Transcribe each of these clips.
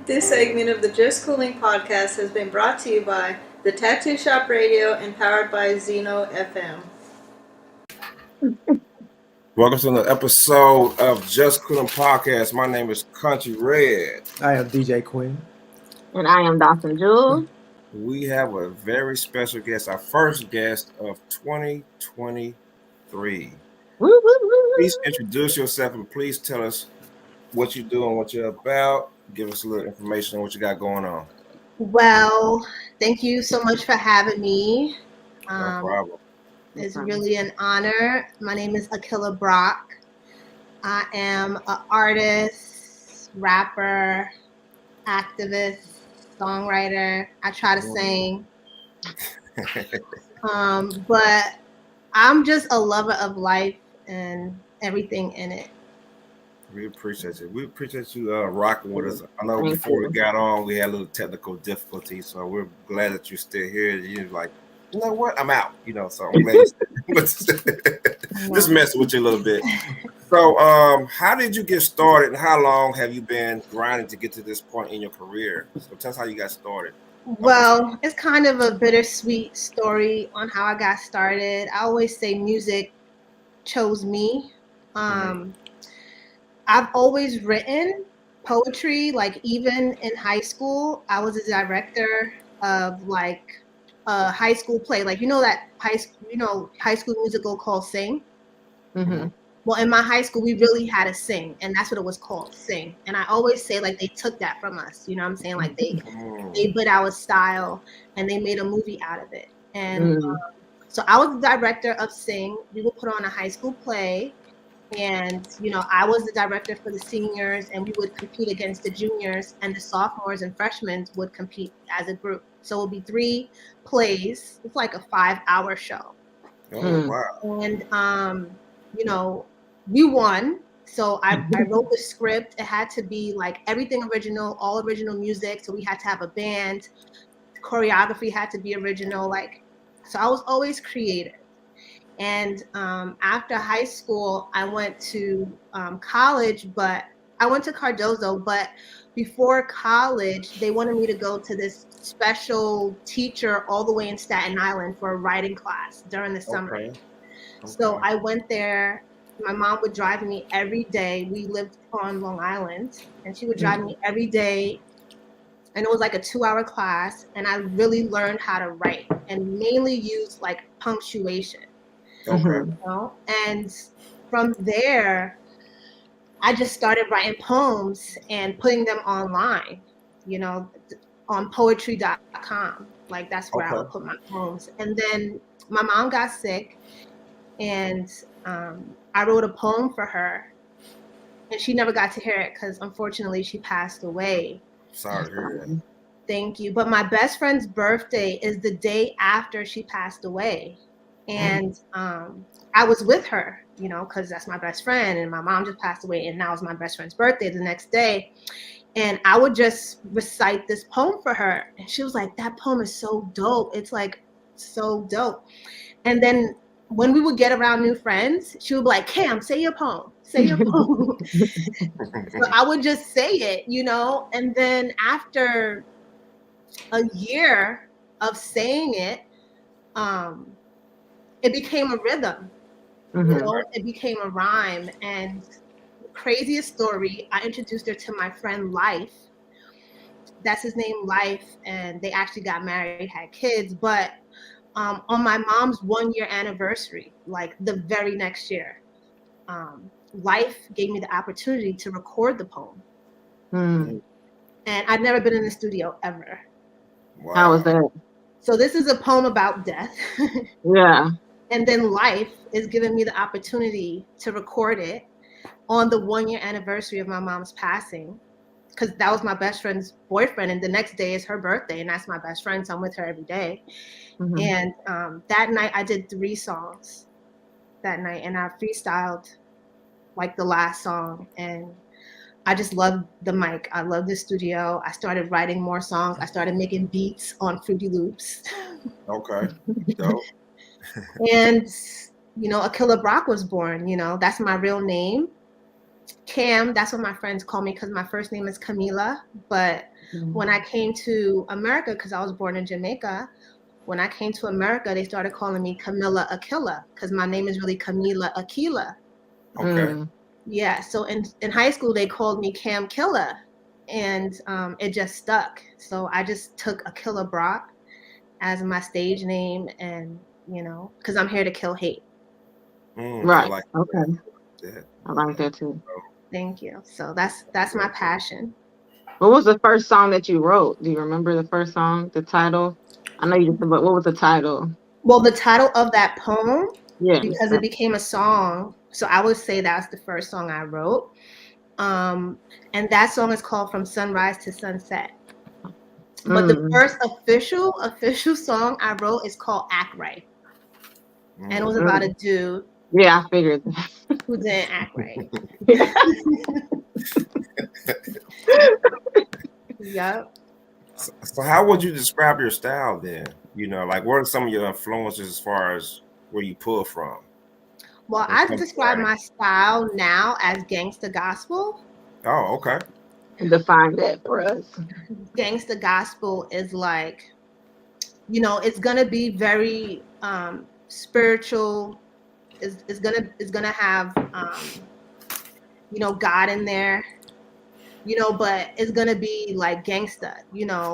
This segment of the Just Cooling podcast has been brought to you by the Tattoo Shop Radio and powered by Zeno FM. Welcome to another episode of Just Cooling Podcast. My name is Country Red. I am DJ Quinn. And I am Dr. Jules. We have a very special guest, our first guest of 2023. Woo, woo, woo. Please introduce yourself and please tell us what you do and what you're about. Give us a little information on what you got going on. Well, thank you so much for having me. No problem. It's really an honor. My name is Akilah Brock. I am an artist, rapper, activist, songwriter. I try to sing. But I'm just a lover of life and everything in it. We appreciate you. We appreciate you rocking with us. I know before we got on, we had a little technical difficulty, so we're glad that you're still here. You're like, you know what? I'm out. So I'm glad just messing with you a little bit. So, how did you get started, and how long have you been grinding to get to this point in your career? So tell us how you got started. Well, it's kind of a bittersweet story on how I got started. I always say music chose me. I've always written poetry, like even in high school, I was a director of like a high school play. Like, that high school musical called Sing? Mm-hmm. Well, in my high school, we really had to sing, and that's what it was called, Sing. And I always say, like, they took that from us, you know what I'm saying? Like, they put our style, and they made a movie out of it. And so I was the director of Sing. We would put on a high school play, and, I was the director for the seniors, and we would compete against the juniors, and the sophomores and freshmen would compete as a group. So it would be 3 plays. It's like a 5-hour show. Oh, wow. And, we won. So I wrote the script. It had to be like everything original, all original music. So we had to have a band. The choreography had to be original. So I was always creative. And after high school, I went to college, but I went to Cardozo. But before college, they wanted me to go to this special teacher all the way in Staten Island for a writing class during the summer. Okay. So I went there. My mom would drive me every day. We lived on Long Island, and she would drive me every day. And it was like a 2-hour class. And I really learned how to write and mainly use like punctuation. Okay. And from there, I just started writing poems and putting them online, on poetry.com. Like that's where I would put my poems. And then my mom got sick, and I wrote a poem for her, and she never got to hear it because unfortunately she passed away. Sorry to hear that. Thank you. But my best friend's birthday is the day after she passed away. And I was with her, because that's my best friend, and my mom just passed away, and now it's my best friend's birthday the next day. And I would just recite this poem for her. And she was like, that poem is so dope. It's like so dope. And then when we would get around new friends, she would be like, Cam, say your poem. Say your poem. So I would just say it, And then after a year of saying it, it became a rhythm. It became a rhyme. And the craziest story, I introduced her to my friend Life. That's his name, Life. And they actually got married, had kids. But on my mom's 1-year anniversary, like the very next year, Life gave me the opportunity to record the poem. And I'd never been in the studio ever. Wow. How was that? So this is a poem about death. Yeah. And then Life is giving me the opportunity to record it on the 1-year anniversary of my mom's passing, because that was my best friend's boyfriend. And the next day is her birthday, and that's my best friend. So I'm with her every day. And that night I did 3 songs that night, and I freestyled like the last song. And I just loved the mic. I loved the studio. I started writing more songs. I started making beats on Fruity Loops. Okay. Dope. And, Akilah Brock was born, that's my real name. Cam, that's what my friends call me because my first name is Camila. But when I came to America, because I was born in Jamaica, when I came to America, they started calling me Camilla Akilah because my name is really Camila Akilah. Okay. Yeah. So in high school, they called me Cam Killah, and it just stuck. So I just took Akilah Brock as my stage name, and because I'm here to kill hate. Right. I like okay. that. I like that too. Thank you. So that's my passion. What was the first song that you wrote? Do you remember the first song, the title? I know you just, but what was the title? Well, the title of that poem, Yeah. because it became a song. So I would say that's the first song I wrote. And that song is called From Sunrise to Sunset. But the first official song I wrote is called Act Right. And it was about a dude. Yeah, I figured that. Who didn't act right. Yep. So how would you describe your style then? Like what are some of your influences as far as where you pull from? Well, I describe my style now as Gangsta Gospel. Oh, okay. Define that for us. Gangsta Gospel is like, it's gonna be very spiritual. It's gonna have God in there, but it's gonna be like gangsta,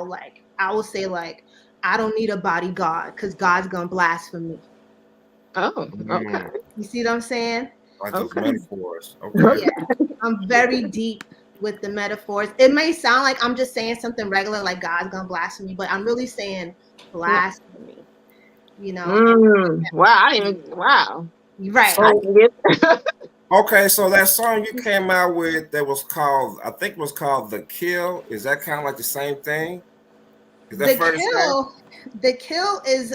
like I will say like I don't need a bodyguard because God's gonna blaspheme me. Oh, okay. You see what I'm saying? Like those metaphors. Okay. Yeah, I'm very deep with the metaphors. It may sound like I'm just saying something regular, like God's gonna blaspheme me, but I'm really saying blasphemy. Wow! Wow! Right. Okay, so that song you came out with that was called, I think it was called "The Kill." Is that kind of like the same thing? Is that fair to say? The kill is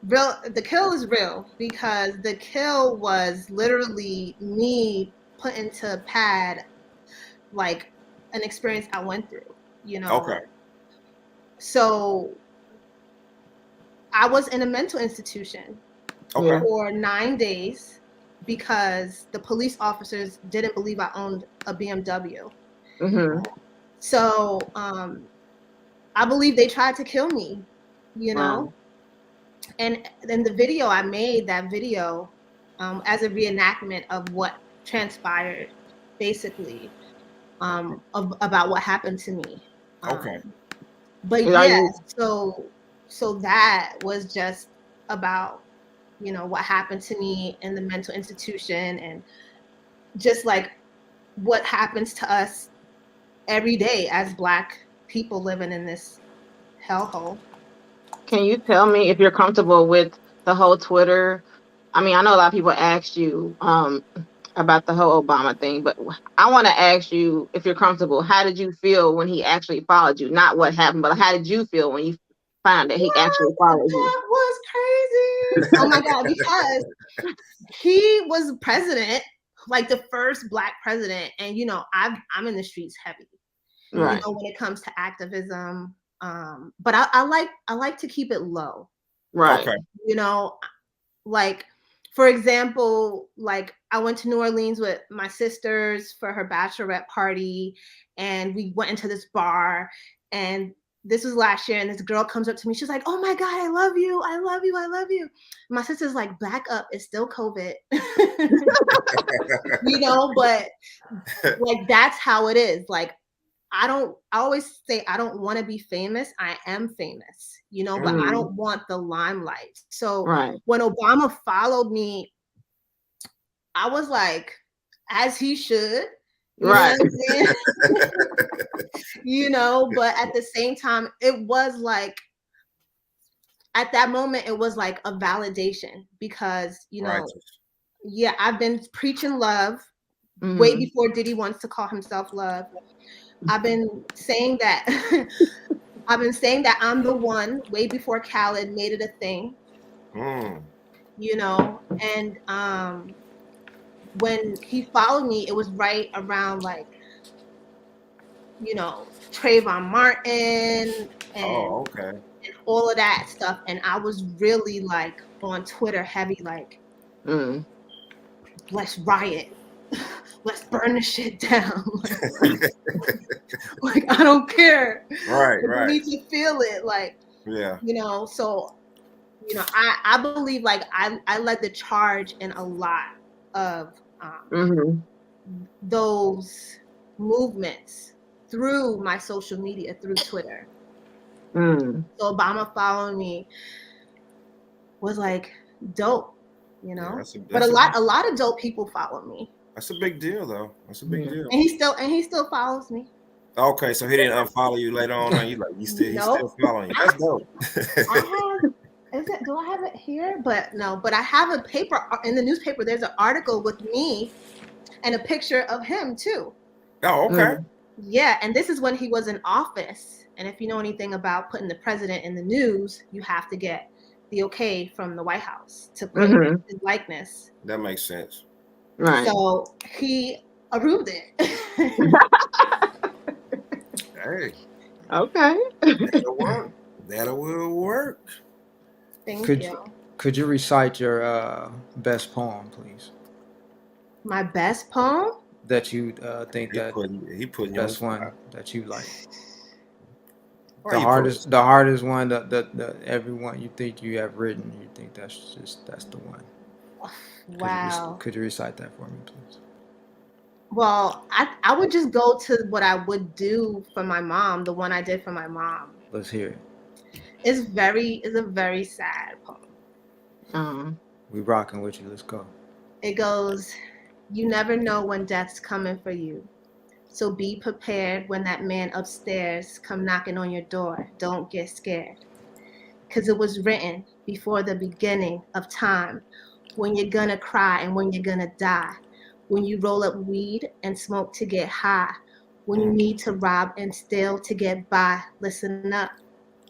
real. The kill is real because the kill was literally me put into pad like an experience I went through. Okay. So I was in a mental institution for 9 days because the police officers didn't believe I owned a BMW. So I believe they tried to kill me, Wow. And then the video I made, that video as a reenactment of what transpired, basically, about what happened to me. Okay. But yeah, so that was just about what happened to me in the mental institution and just like what happens to us every day as Black people living in this hellhole. Can you tell me if you're comfortable with the whole Twitter? I mean, I know a lot of people asked you about the whole Obama thing, but I want to ask you if you're comfortable. How did you feel when he actually followed you? Not what happened, but how did you feel when you found that he actually followed you? That was crazy. Oh my God, because he was president, like the first Black president, and I'm in the streets heavy, right? When it comes to activism, but I like to keep it low, right? Okay. Like for example, like I went to New Orleans with my sisters for her bachelorette party, and we went into this bar, and this was last year, and this girl comes up to me. She's like, "Oh my God, I love you. I love you. I love you." My sister's like, "Back up. It's still COVID." But like, that's how it is. Like, I always say I don't want to be famous. I am famous, but I don't want the limelight. So when Obama followed me, I was like, as he should. Right. But at the same time, it was like, at that moment, it was like a validation because, yeah, I've been preaching love way before Diddy wants to call himself love. I've been saying that I'm the one way before Khaled made it a thing. And when he followed me, it was right around like, Trayvon Martin and all of that stuff. And I was really like on Twitter heavy, like, let's riot. let's burn the shit down. Like I don't care. Right, But right. you need to feel it, like Yeah. So I believe like I led the charge in a lot of those movements through my social media, through Twitter. So Obama following me was like dope, Yeah, but a lot of dope people follow me. That's a big deal, though. That's a big deal. And he still follows me. Okay, so he didn't unfollow you later on, and he's still following you. That's dope. Do I have it here? But I have a paper in the newspaper. There's an article with me and a picture of him too. Oh, okay. Yeah, and this is when he was in office. And if you know anything about putting the president in the news, you have to get the okay from the White House to put his likeness. That makes sense. Right. So he approved it. Hey. Okay. That'll work. That will work. Thank you. Could you recite your best poem, please? My best poem? That you think he put best one that you like. Or the hardest one that everyone you think you have written, you think that's the one. Wow. Could you recite that for me, please? Well, I would just go to what I would do for my mom, the one I did for my mom. Let's hear it. It's a very sad poem. We rocking with you. Let's go. It goes, you never know when death's coming for you. So be prepared when that man upstairs come knocking on your door. Don't get scared. Because it was written before the beginning of time, when you're gonna cry and when you're gonna die. When you roll up weed and smoke to get high. When you need to rob and steal to get by. Listen up.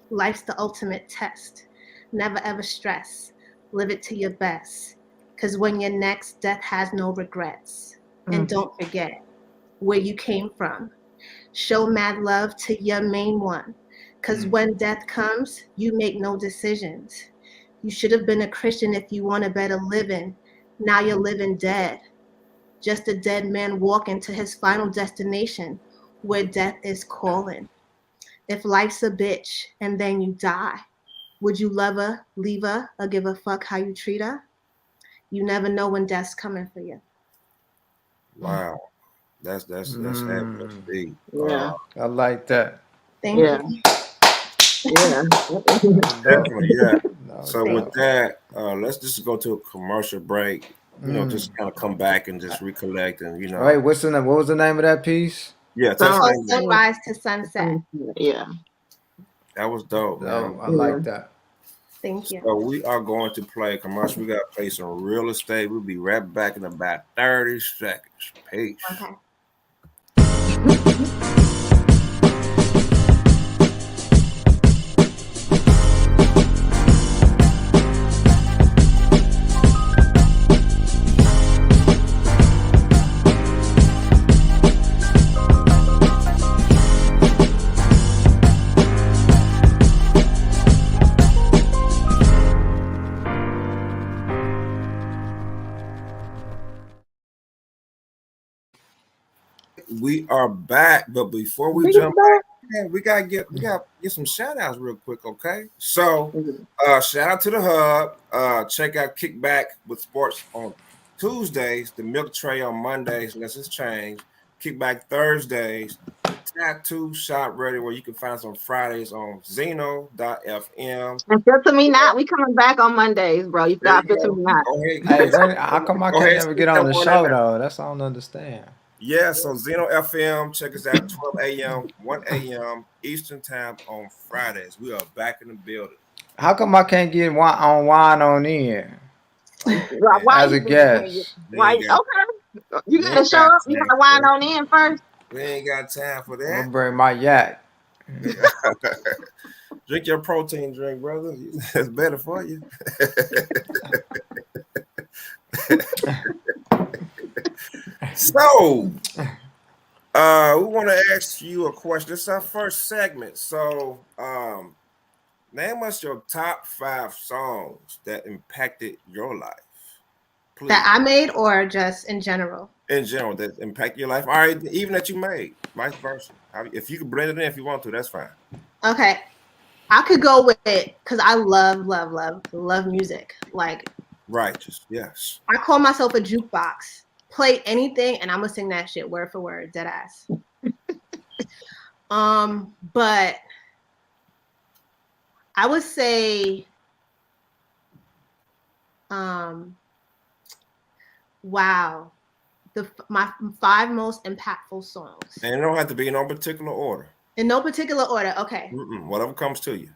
Life's the ultimate test. Never ever stress. Live it to your best. Because when you're next, death has no regrets. And don't forget where you came from. Show mad love to your main one. Because when death comes, you make no decisions. You should have been a Christian if you want a better living. Now you're living dead. Just a dead man walking to his final destination where death is calling. If life's a bitch and then you die, would you love her, leave her, or give a fuck how you treat her? You never know when death's coming for you. Wow. That's deep. Yeah. I like that. Thank you. Yeah. Definitely, yeah. So Thank with that, let's just go to a commercial break. Just kind of come back and just recollect and All right, what was the name of that piece? Yeah, Sunrise to Sunset. Yeah. That was dope, man. I like that. Thank you. So we are going to play a commercial. We got to play some real estate. We'll be right back in about 30 seconds. Peace. Okay. We are back, but before we jump back, we gotta get some shout outs real quick, okay? So shout out to the hub. Check out Kickback with Sports on Tuesdays, the Milk Tray on Mondays, unless it's changed. Kickback Thursdays, Tattoo Shop Ready, where you can find some Fridays on Zeno.fm. And Feel to Me Not, we coming back on Mondays, bro. You got Feel to Me Not. Hey, how come I can't never get on the show though? That's what I don't understand. Yeah, so Zeno FM, check us out 12 a.m., 1 a.m. Eastern Time on Fridays. We are back in the building. How come I can't get wine on in? As a guest. Why? Okay. You gotta show up. You gotta wine on in first. We ain't got time for that. I'm gonna bring my yak. Drink your protein drink, brother. It's better for you. So, we want to ask you a question. This is our first segment. So, name us your top 5 songs that impacted your life. Please. That I made or just in general? in general that impact your life, all right, even that you made, vice versa. If you can blend it in if you want to, that's fine. Okay. I could go with it because I love music. Like, Righteous, yes. I call myself a jukebox. Play anything and I'm gonna sing that shit word for word, dead ass. But I would say, wow, my 5 most impactful songs. And it don't have to be in no particular order. In no particular order, okay. Whatever comes to you.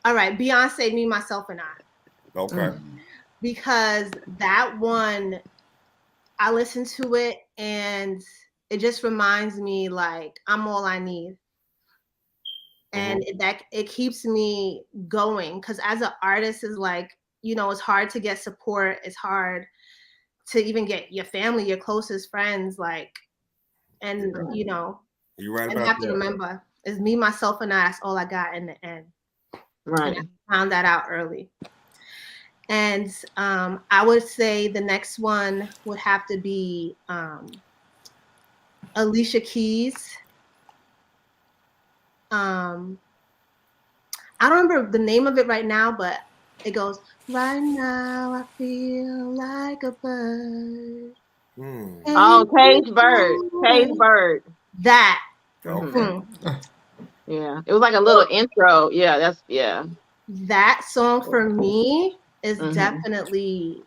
All right, Beyonce, Me, Myself, and I. Okay. Because that one, I listen to it and it just reminds me like I'm all I need. And it keeps me going because as an artist is like, you know, it's hard to get support. It's hard to even get your family, your closest friends, like, and you know, you're right and about have that. to remember, it's me, myself, and I. That's all I got in the end. Right. And I found that out early. And I would say the next one would have to be Alicia Keys. I don't remember the name of it right now, but it goes, right now I feel like a bird. Oh, Cage Bird. Cage Bird. That. Okay. Yeah. It was like a little intro. Yeah, That song for me is definitely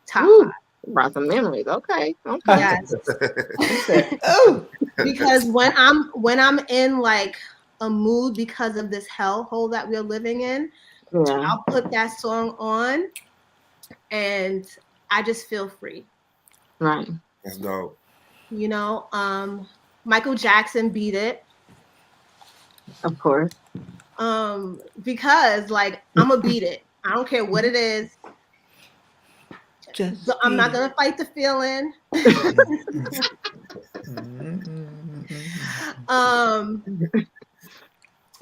top 5. Brought some memories. Okay. Yes. Oh, Because when I'm in like a mood because of this hellhole that we're living in, I'll put that song on and I just feel free. Right. That's dope. You know, Michael Jackson, Beat It. Of course. Because like I'm gonna beat it. I don't care what it is. I'm not gonna fight the feeling.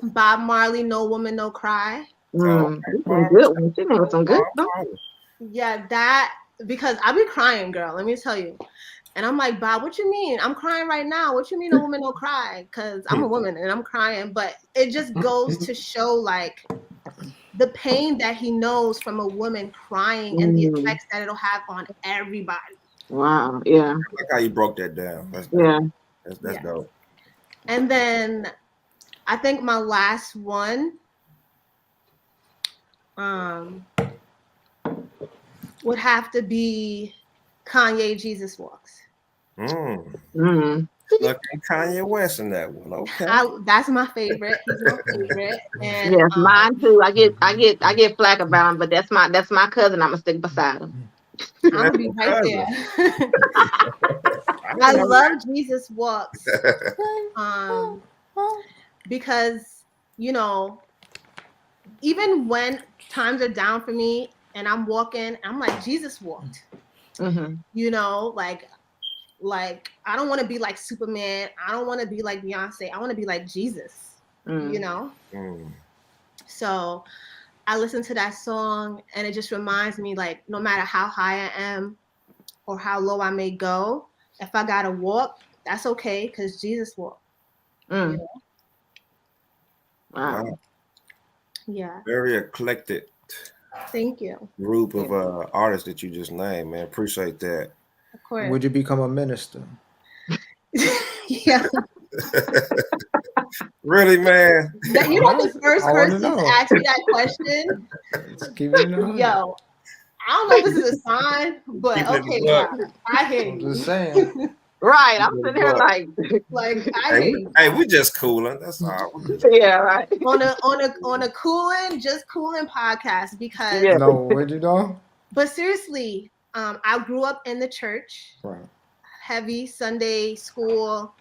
Bob Marley, No Woman, No Cry. Some good ones. She made some good stuff. Yeah, that, because I be crying, girl. Let me tell you. And I'm like, Bob, what you mean? I'm crying right now. What you mean, no woman, no cry? Because I'm a woman and I'm crying. But it just goes to show like the pain that he knows from a woman crying and the effects that it'll have on everybody. Wow. Yeah. I like how you broke that down. That's That's dope. And then I think my last one would have to be Kanye, Jesus Walks. Look at Kanye West in that one. Okay. That's my favorite. He's my favorite. And yes, mine too. I get flack about him, but that's my cousin. I'm gonna stick beside him. I'm gonna be right there. I love Jesus Walks. Because, you know, even when times are down for me and I'm walking, I'm like, Jesus walked. You know, like I don't want to be like Superman. I don't want to be like Beyonce. I want to be like Jesus, you know? So I listen to that song and it just reminds me, like, no matter how high I am or how low I may go, if I got to walk, that's okay because Jesus walked. You know? Wow. Yeah. Very eclectic. Thank you. Group of artists that you just named, man. Appreciate that. Of course. Would you become a minister? Yeah. Really, man? You're not the first person to ask me that question. Yo, I don't know if this is a sign, but okay, I hear you. I'm just saying. Right, I'm sitting here like I hear you. Hey, we just cooling. That's all. Yeah, right. On a cooling podcast because no, where'd you go? But seriously, I grew up in the church, right? Heavy Sunday school,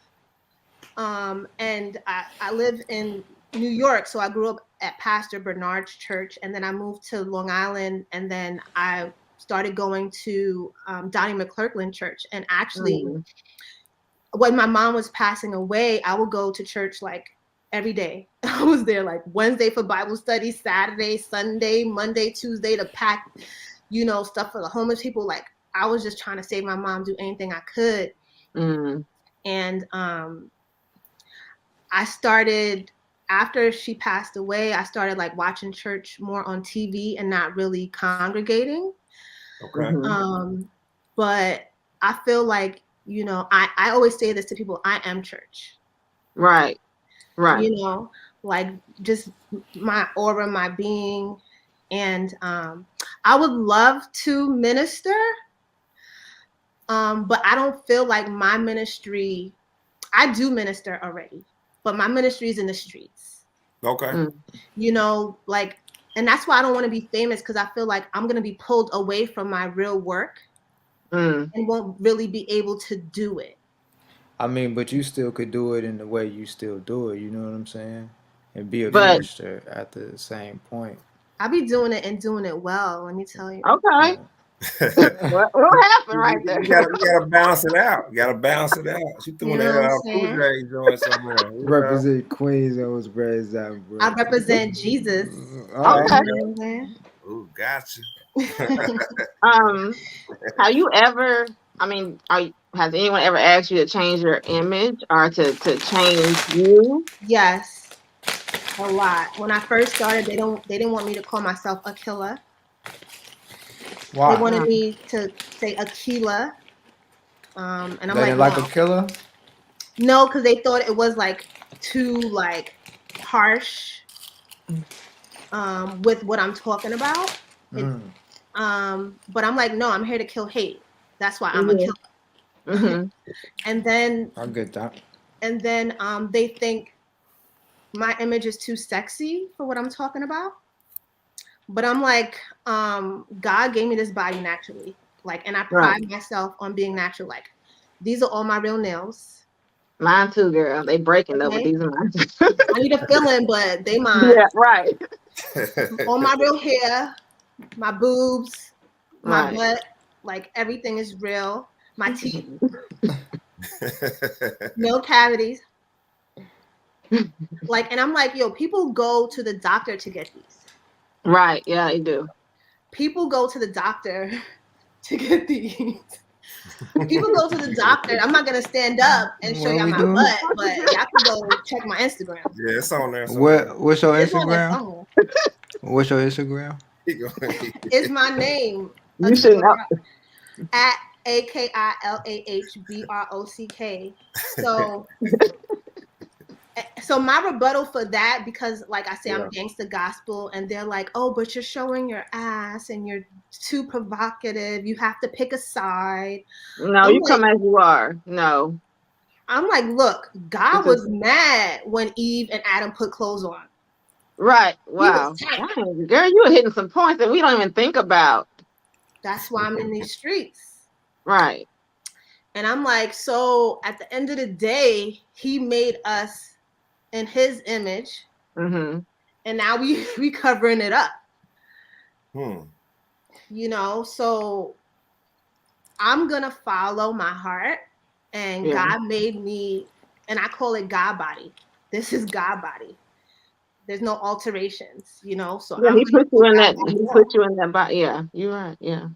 and I live in New York, so I grew up at Pastor Bernard's church, and then I moved to Long Island, and then I started going to Donnie McClurkin Church, and actually. When my mom was passing away, I would go to church like every day. I was there like Wednesday for Bible study, Saturday, Sunday, Monday, Tuesday to pack, you know, stuff for the homeless people. Like I was just trying to save my mom, do anything I could. And I started, after she passed away, I started like watching church more on TV and not really congregating. Okay. But I feel like, you know, I always say this to people, I am church. Right. You know, like just my aura, my being. And I would love to minister, but I don't feel like my ministry, I do minister already, but my ministry is in the streets. Okay. You know, like, and that's why I don't want to be famous, because I feel like I'm going to be pulled away from my real work and won't really be able to do it. I mean, but you still could do it in the way you still do it. You know what I'm saying? And be a minister at the same point. I'll be doing it and doing it well. Let me tell you. Okay. What happened right there? You gotta balance it out. You gotta balance it out. She throwing that Cool J joint somewhere. Represent Queens and was raised out, bro. I represent Jesus. Okay. Ooh, gotcha. Have you ever? I mean, has anyone ever asked you to change your image or to change you? Yes, a lot. When I first started, they didn't want me to call myself Akilah. Why? They wanted me to say Akilah. And I'm they like, a killer? No, because they thought it was like too like harsh with what I'm talking about. But I'm like, no, I'm here to kill hate. That's why I'm a killer. And then I get that. And then they think my image is too sexy for what I'm talking about. But I'm like, God gave me this body naturally. Like, and I pride myself on being natural. Like, these are all my real nails. Mine too, girl. They breaking though, but these are mine. I need a filling, but they mine. Yeah, right. All my real hair, my boobs, my butt, like everything is real. My teeth, no cavities. Like, and I'm like, yo, people go to the doctor to get these. Right. Yeah, they do. People go to the doctor to get these. People go to the doctor. I'm not gonna stand up and show y'all my butt, but y'all can go check my Instagram. Yeah, it's on there. What's your Instagram? What's your Instagram? It's my name. You should know. At AKILAH BROCK. So my rebuttal for that, because like I say, I'm Gangsta Gospel, and they're like, oh, but you're showing your ass and you're too provocative. You have to pick a side. No, you come as you are. No. I'm like, look, God was mad when Eve and Adam put clothes on. Right. Wow. Dang, girl, you were hitting some points that we don't even think about. That's why I'm in these streets. Right. And I'm like, so at the end of the day, he made us in his image, and now we covering it up. You know, so I'm gonna follow my heart, and God made me, and I call it God body. This is God body. There's no alterations, you know. So he put you in that. He put you in that body. Yeah, you're right. Yeah.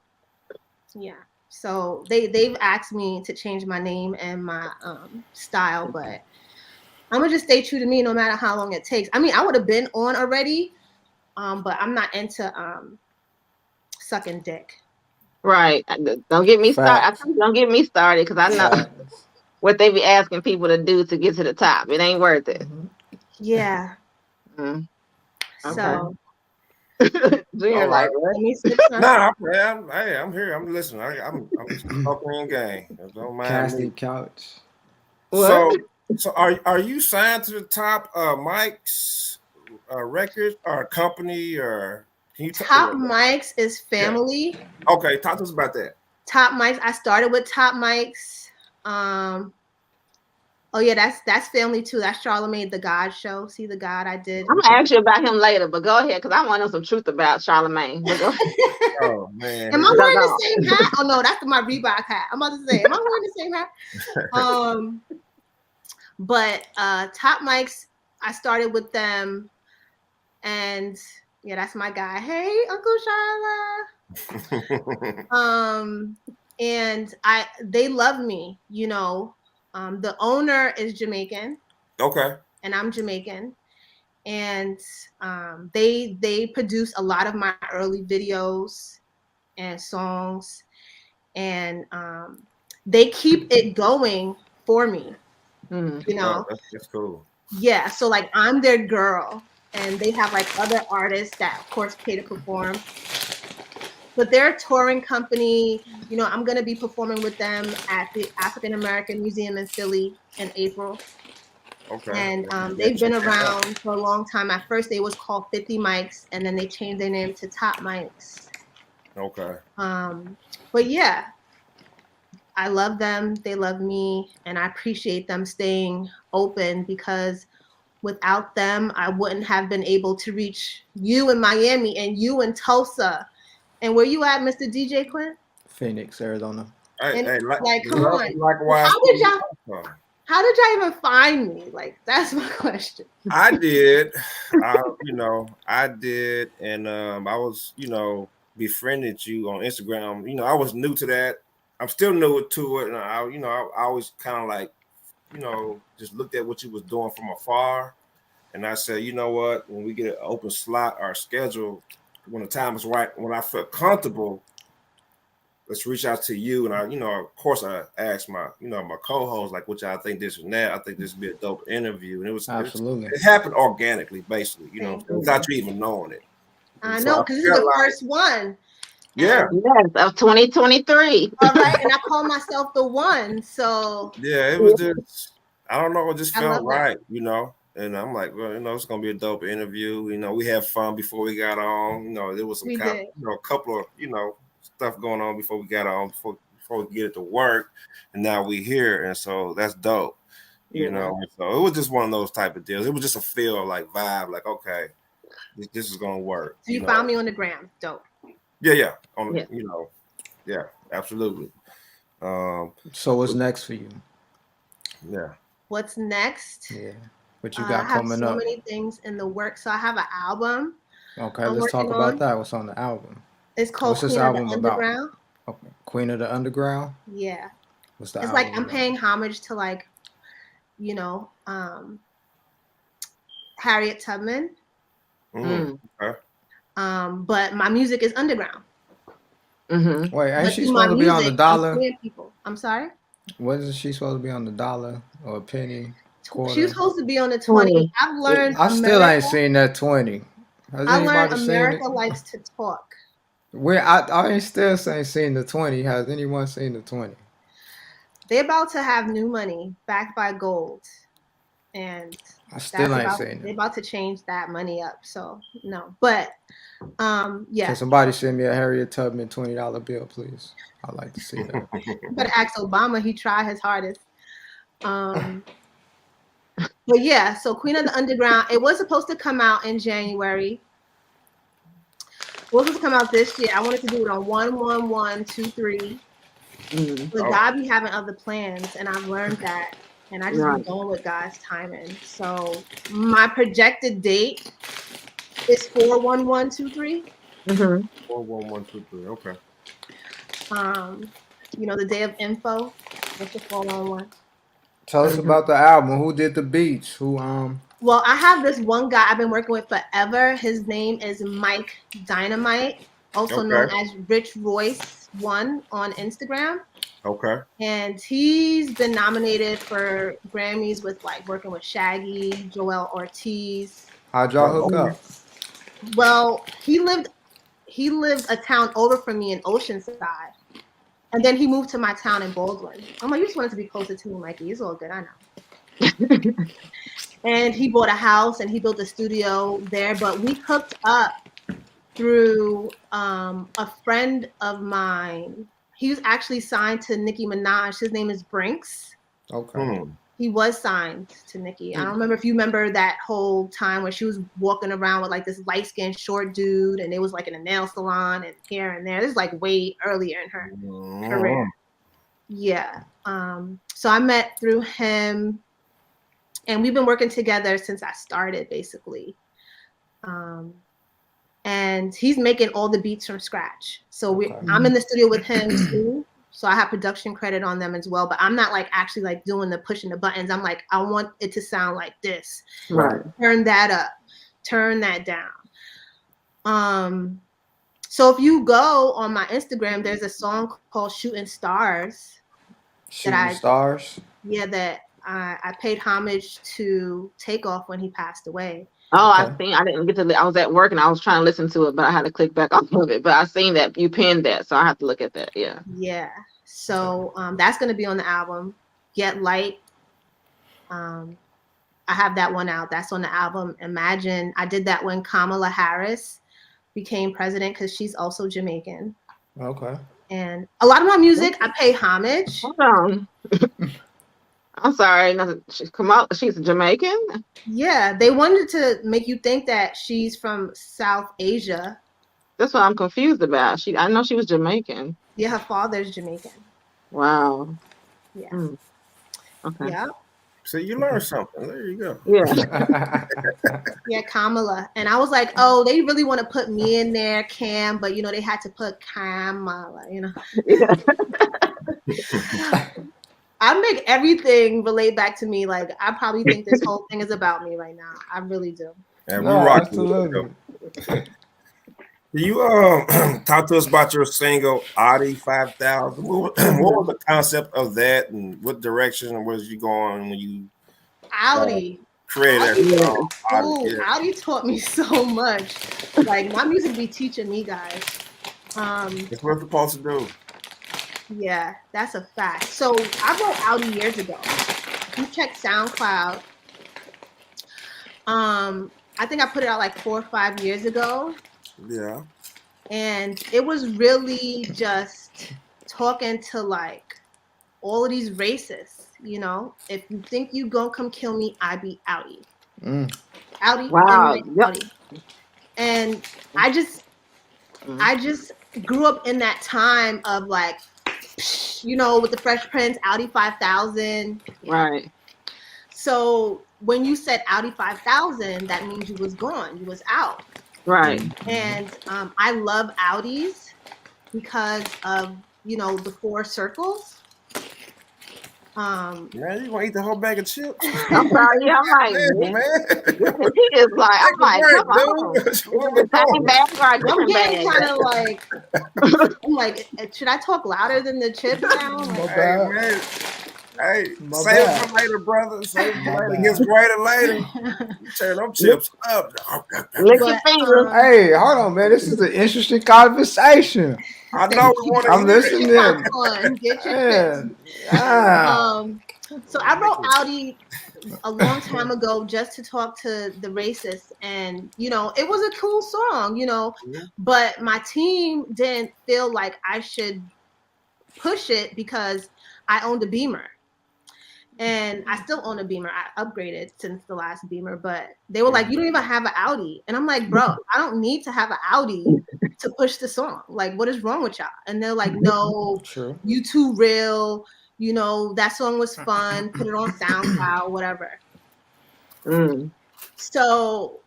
Yeah. So they've asked me to change my name and my style, but I'm gonna just stay true to me no matter how long it takes. I mean, I would have been on already, but I'm not into sucking dick. Right. Don't get me started. Don't get me started, because I know what they be asking people to do to get to the top. It ain't worth it. Yeah. Okay. So. Junior, like, nah, hey, I'm here. I'm listening. I'm talking in game. Don't mind Casting me. couch. So are you signed to the Top Mike's record or company, or can you Top Mike's is family? Yeah. Okay, talk to us about that. Top Mike's. I started with Top Mike's. Oh yeah, that's family too. That's Charlamagne the God show. See the God I did. I'm gonna ask you about him later, but go ahead, because I want to know some truth about Charlamagne. Oh man, am I wearing the same hat? Oh no, that's my Reebok hat. I'm about to say, am I wearing the same hat? But Top Mike's, I started with them, and yeah, that's my guy. Hey, Uncle Charla. and they love me, you know. The owner is Jamaican. Okay. And I'm Jamaican. And they produce a lot of my early videos and songs, and they keep it going for me. You know, that's cool. Yeah, so like I'm their girl, and they have like other artists that of course pay to perform. But they're a touring company. You know, I'm gonna be performing with them at the African American Museum in Philly in April. Okay. And they've been around for a long time. At first, they was called 50 Mics, and then they changed their name to Top Mics. Okay. But yeah, I love them. They love me, and I appreciate them staying open, because without them, I wouldn't have been able to reach you in Miami and you in Tulsa. And where you at, Mr. DJ Quinn? Phoenix, Arizona. Hey, like, come on. Likewise. How did y'all even find me? Like, that's my question. I did. I did, and I was, befriended you on Instagram. I was new to that. I'm still new to it, and I always kind of like, just looked at what you was doing from afar, and I said, you know what, when we get an open slot or schedule, when the time is right, when I feel comfortable, let's reach out to you. And of course, I asked my co-host, like, what y'all think this and that. I think this would be a dope interview. And absolutely. It happened organically, basically, without you even knowing it. I know, because this is the first one. Yeah. Yes, of 2023. All right. And I call myself the one. So yeah, it was just, I don't know, it just felt right, that. And I'm like, well, it's gonna be a dope interview. We had fun before we got on. There was some a couple of, stuff going on before we got on, before we get it to work, and now we here, and so that's dope. And so it was just one of those type of deals. It was just a feel, like, vibe, like, okay, this is gonna work. So you found me on the gram. Dope. Yeah, yeah, absolutely. So what's next for you? Yeah. What's next? Yeah. What you got coming up? I have so many things in the works. So I have an album. Okay, let's talk about that. What's on the album? It's called Queen of the Underground. Okay. Queen of the Underground? Yeah. What's the album? It's like I'm paying homage to, like, Harriet Tubman. Okay. But my music is underground. Mm-hmm. Wait, ain't she supposed to be on the dollar? I'm sorry? Wasn't she supposed to be on the dollar or a penny? Quarter? She was supposed to be on the 20. I've learned. I still ain't seen that 20. I learned America likes to talk. I ain't still seen the 20. Has anyone seen the 20? They're about to have new money backed by gold, and I still ain't seen it. They're about to change that money up. So no, but yeah. Can somebody send me a Harriet Tubman $20 bill, please? I'd like to see that. But ask Obama. He tried his hardest. But yeah, so Queen of the Underground, it was supposed to come out in January. It was supposed to come out this year. I wanted to do it on 1/1/1/23. But God be having other plans, and I've learned that. And I just been going with God's timing. So my projected date is 4/1/1/23. 4/1/1/23. Okay. The day of info. That's the 4/1/1. Tell us about the album. Who did the beats? Well, I have this one guy I've been working with forever. His name is Mike Dynamite, also known as Rich Royce 1 on Instagram. Okay. And he's been nominated for Grammys with, like, working with Shaggy, Joel Ortiz. How'd y'all hook up? Well, he lived a town over from me in Oceanside. And then he moved to my town in Baldwin. I'm like, you just wanted to be closer to me, Mikey. It's all good, I know. And he bought a house and he built a studio there. But we hooked up through a friend of mine. He was actually signed to Nicki Minaj. His name is Brinks. Okay. He was signed to Nicki. I don't remember if you remember that whole time where she was walking around with, like, this light-skinned short dude, and it was like in a nail salon and here and there. This is like way earlier in her career. Yeah. So I met through him, and we've been working together since I started, basically. And he's making all the beats from scratch. So I'm in the studio with him too. So I have production credit on them as well, but I'm not like actually like doing the pushing the buttons. I'm like, I want it to sound like this. Right. Turn that up, turn that down. So if you go on my Instagram, there's a song called Shooting Stars. Stars? Yeah, that I paid homage to Takeoff when he passed away. Oh, okay. I didn't get to. I was at work and I was trying to listen to it, but I had to click back off of it. But I seen that you pinned that, so I have to look at that. Yeah. Yeah. So that's gonna be on the album. Get Light. I have that one out. That's on the album. Imagine. I did that when Kamala Harris became president because she's also Jamaican. Okay. And a lot of my music, I pay homage. Hold on. I'm sorry. She's Jamaican? Yeah, they wanted to make you think that she's from South Asia. That's what I'm confused about. I know she was Jamaican. Yeah, her father's Jamaican. Wow. Yeah. Okay. Yeah. So you learned something. There you go. Yeah. Yeah, Kamala. And I was like, oh, they really want to put me in there, Cam, but they had to put Kamala, Yeah. I make everything relate back to me. Like, I probably think this whole thing is about me right now. I really do. And we rock. You talk to us about your single Audi 5000. What was the concept of that, and what direction was you going when you Audi created that? Audi taught me so much. Like, my music be teaching me, guys. That's what it's supposed to do. Yeah, that's a fact. So I wrote Audi years ago. If you check SoundCloud, I think I put it out like 4 or 5 years ago. Yeah. And it was really just talking to like all of these racists, If you think you gonna come kill me, I be Audi. Audi. Wow. Audi. And I just grew up in that time of like, with the Fresh Prince, Audi 5000. Right. So when you said Audi 5000, that means you was gone. You was out. Right. And I love Audis because of, the 4 circles. Man, you gonna eat the whole bag of chips? I'm sorry. Yeah, I'm like, man. He is like, I'm like, come on. The same bag or a different bag? Kind of like, I'm like, should I talk louder than the chips now? Hey, man. Hey, save it for later, brother. Save it for later. Gets greater later. You turn them chips up. Lick your fingers. Hey, hold on, man. This is an interesting conversation. I know we want to. I'm listening. Get your So I wrote Audi a long time ago just to talk to the racists, and it was a cool song, but my team didn't feel like I should push it because I owned a Beamer. And I still own a Beamer. I upgraded since the last Beamer, but they were like, you don't even have an Audi. And I'm like, bro, I don't need to have an Audi to push the song. Like, what is wrong with y'all? And they're like, no, you too real. That song was fun. Put it on SoundCloud, whatever. So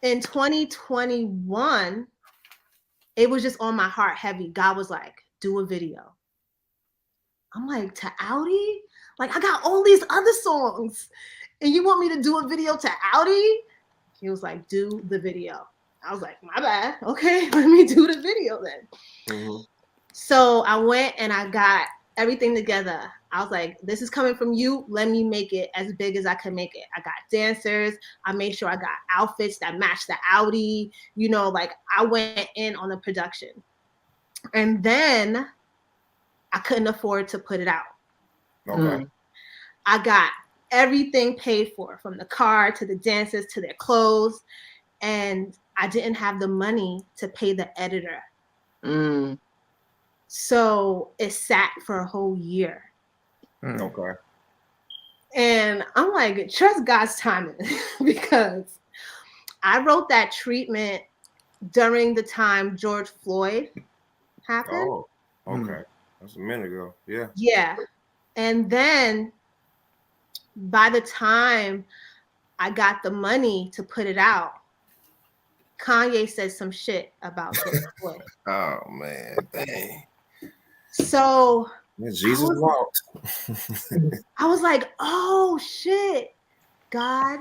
in 2021, it was just on my heart heavy. God was like, do a video. I'm like, to Audi? Like, I got all these other songs, and you want me to do a video to Audi? He was like, do the video. I was like, my bad. Okay, let me do the video then. So I went and I got everything together. I was like, this is coming from you. Let me make it as big as I can make it. I got dancers. I made sure I got outfits that matched the Audi. Like, I went in on the production. And then I couldn't afford to put it out. Okay. I got everything paid for, from the car to the dancers to their clothes, and I didn't have the money to pay the editor. So it sat for a whole year. Okay. And I'm like, trust God's timing, because I wrote that treatment during the time George Floyd happened. Oh, okay. That's a minute ago. Yeah. Yeah. And then by the time I got the money to put it out, Kanye said some shit about George Floyd. Oh, man. Dang. So Jesus walked. I was like, oh shit, God,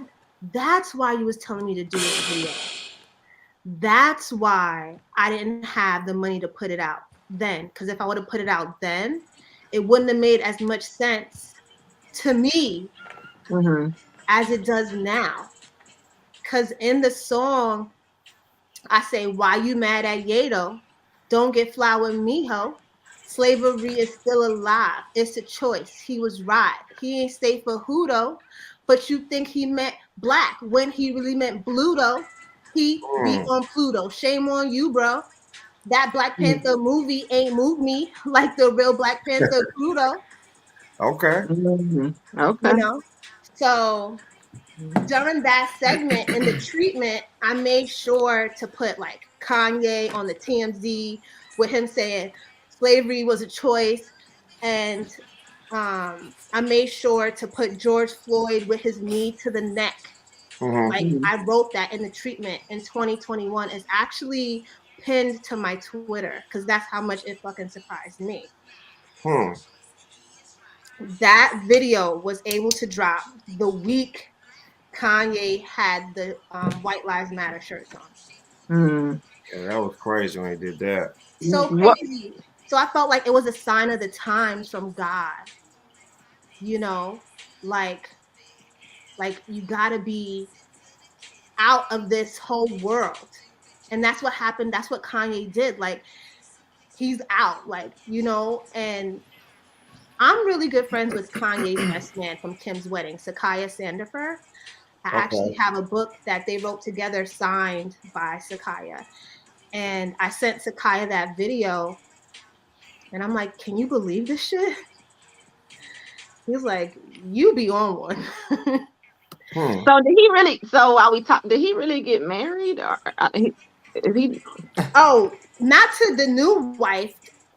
that's why you was telling me to do this video. That's why I didn't have the money to put it out then. Because if I would have put it out then, it wouldn't have made as much sense to me as it does now. Because in the song, I say, why you mad at Yato? Don't get flower mijo. Slavery is still alive. It's a choice. He was right. He ain't stay for Hudo, but you think he meant black when he really meant Bluto. He be on Pluto. Shame on you, bro. That Black Panther movie ain't moved me like the real Black Panther Pluto. Okay. Okay. You know? So during that segment in the treatment, I made sure to put like Kanye on the TMZ with him saying slavery was a choice. And I made sure to put George Floyd with his knee to the neck. Like I wrote that in the treatment in 2021. It's actually pinned to my Twitter because that's how much it fucking surprised me. That video was able to drop the week Kanye had the White Lives Matter shirts on. Yeah, that was crazy when he did that. So crazy. So I felt like it was a sign of the times from God. You know, like you gotta be out of this whole world. And that's what happened. That's what Kanye did. Like he's out, like, you know, and I'm really good friends with Kanye's best man from Kim's wedding, Sakaya Sandifer. I actually have a book that they wrote together signed by Sakaya. And I sent Sakaya that video. And I'm like, can you believe this shit? He's like, you be on one. So did he really? So while we talk, did he really get married, or is he? Oh, not to the new wife.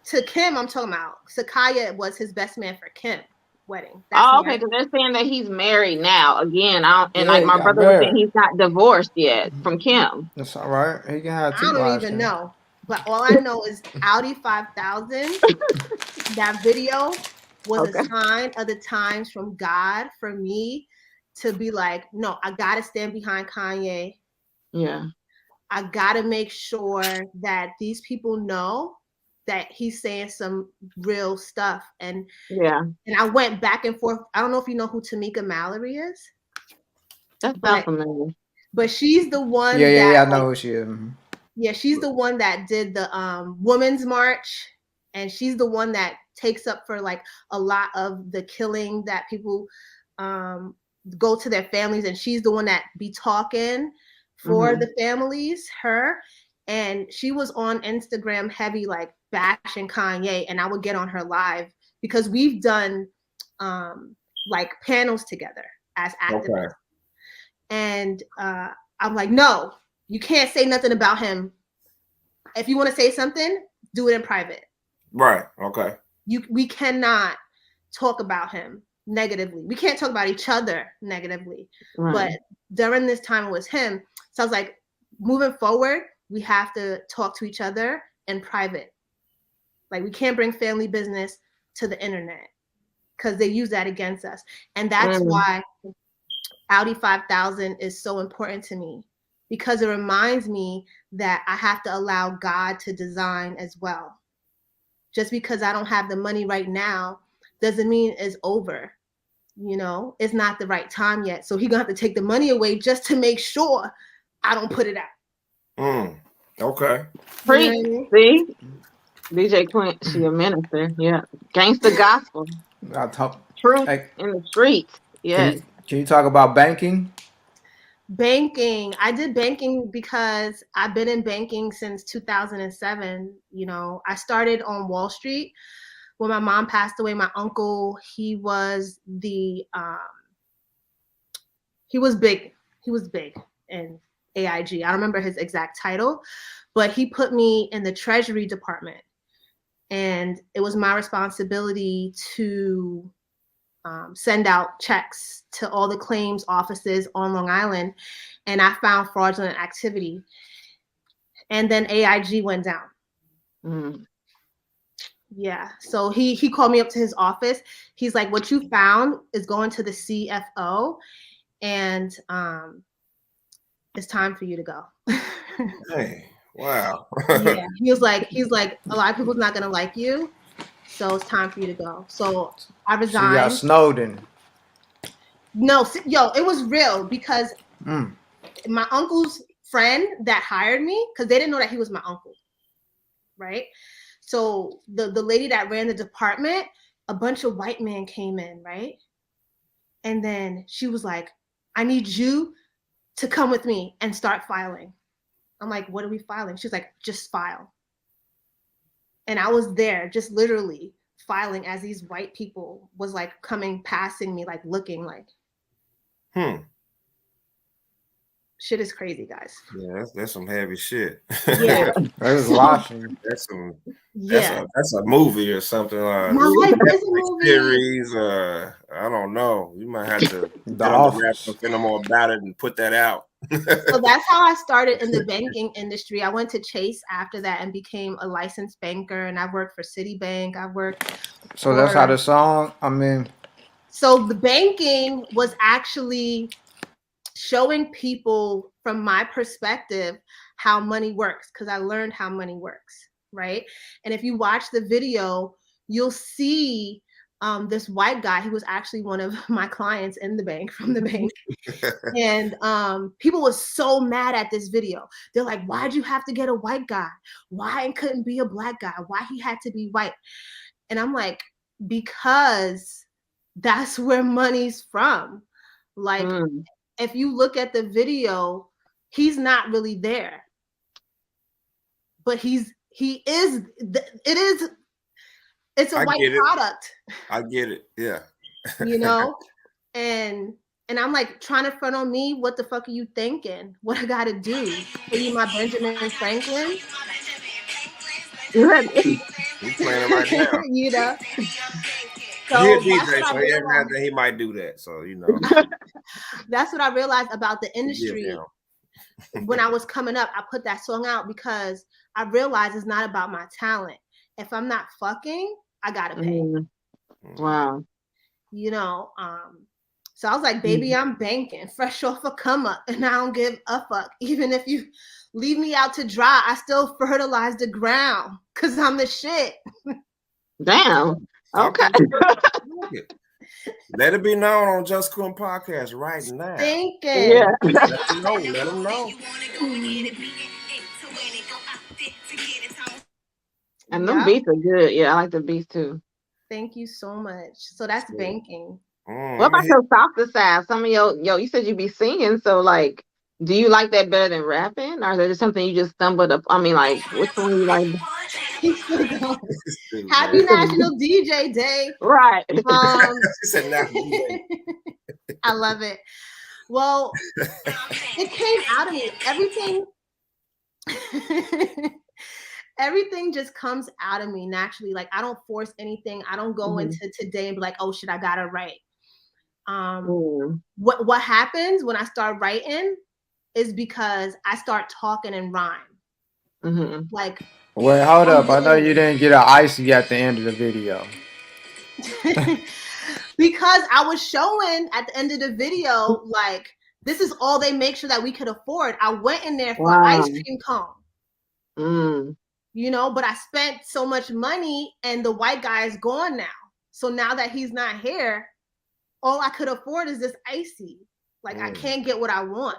To Kim, I'm talking about. Sakaya was his best man for Kim wedding. That's okay, because they're saying that he's married now again. Like my brother was married. saying, he's not divorced yet from Kim. That's all right. He can have two I don't wives even then. know. But all I know is Audi 5000, that video was a sign of the times from God for me to be like, no, I got to stand behind Kanye. Yeah. I got to make sure that these people know that he's saying some real stuff. And I went back and forth. I don't know if you know who Tamika Mallory is. That's not familiar. But she's the one I know who she is. Yeah, she's the one that did the Women's March, and she's the one that takes up for like a lot of the killing that people go to their families, and she's the one that be talking for the families, her. And she was on Instagram heavy, like bashing Kanye, and I would get on her live because we've done like panels together as activists. And I'm like, no, you can't say nothing about him. If you want to say something, do it in private. Right. Okay. We cannot talk about him negatively. We can't talk about each other negatively. Right. But during this time it was him. So I was like, moving forward, we have to talk to each other in private. Like we can't bring family business to the internet because they use that against us. And that's why Audi 5000 is so important to me, because it reminds me that I have to allow God to design as well. Just because I don't have the money right now doesn't mean it's over. You know, it's not the right time yet. So he's gonna have to take the money away just to make sure I don't put it out. Okay. See? DJ Quint, she a minister. Yeah. Gangsta Gospel. Truth in the streets. Yeah. Can you talk about banking? Banking. I did banking because I've been in banking since 2007. You know, I started on Wall Street. When my mom passed away, my uncle, he was big. He was big in AIG. I don't remember his exact title, but he put me in the Treasury Department. And it was my responsibility to send out checks to all the claims offices on Long Island. And I found fraudulent activity. And then AIG went down. Yeah. So he called me up to his office. He's like, what you found is going to the CFO, and it's time for you to go. Hey, wow. Yeah. He's like, a lot of people's not gonna like you, so it's time for you to go. So I So you got resigned. Snowden. No, yo, it was real because my uncle's friend that hired me, because they didn't know that he was my uncle, right? So the lady that ran the department, a bunch of white men came in, right? And then she was like, I need you to come with me and start filing. I'm like, what are we filing? She's like, just file. And I was there just literally filing as these white people was like passing me, like looking like. Shit is crazy, guys. Yeah, that's some heavy shit. Yeah. That's watching. That's some. Yeah. That's a movie or something. My life is a movie. Series. I don't know. You might have to get on the rap and know more about it and put that out. So that's how I started in the banking industry. I went to Chase after that and became a licensed banker, and I worked for Citibank. I worked. So that's how the song. So the banking was actually showing people from my perspective how money works, because I learned how money works, right? And if you watch the video, you'll see this white guy. He was actually one of my clients in the bank, from the bank. And people were so mad at this video. They're like, why'd you have to get a white guy? Why it couldn't be a black guy? Why he had to be white? And I'm like, because that's where money's from. Like, if you look at the video, he's not really there, but it's a white product. I get it. Yeah. You know, and I'm like, trying to front on me. What the fuck are you thinking? What I gotta do? Are you my Benjamin Franklin? He's playing it right now. You know. So he's a DJ, so he imagine he might do that. So you know. That's what I realized about the industry. When I was coming up, I put that song out because I realized it's not about my talent. If I'm not fucking, I gotta pay. Wow. You know, so I was like, baby, I'm banking, fresh off a come up, and I don't give a fuck. Even if you leave me out to dry, I still fertilize the ground because I'm the shit. Damn. Okay. Let it be known on Just Cool Podcast right now. Thinking. Yeah. Let them know. And them beats are good. Yeah, I like the beats too. Thank you so much. So that's banking. What about your softer side? Some of you said you be singing, so like, do you like that better than rapping, or is it just something you just stumbled up? I mean, like, which one you like? Happy National DJ Day. Right. I love it. Well, it came out of me. Everything just comes out of me naturally. Like, I don't force anything. I don't go into today and be like, oh shit, I gotta write. What happens when I start writing is because I start talking in rhyme. Like, wait, hold up. I know you didn't get an icy at the end of the video. Because I was showing at the end of the video, like, this is all they make sure that we could afford. I went in there for ice cream cone. You know, but I spent so much money and the white guy is gone now. So now that he's not here, all I could afford is this icy. Like, I can't get what I want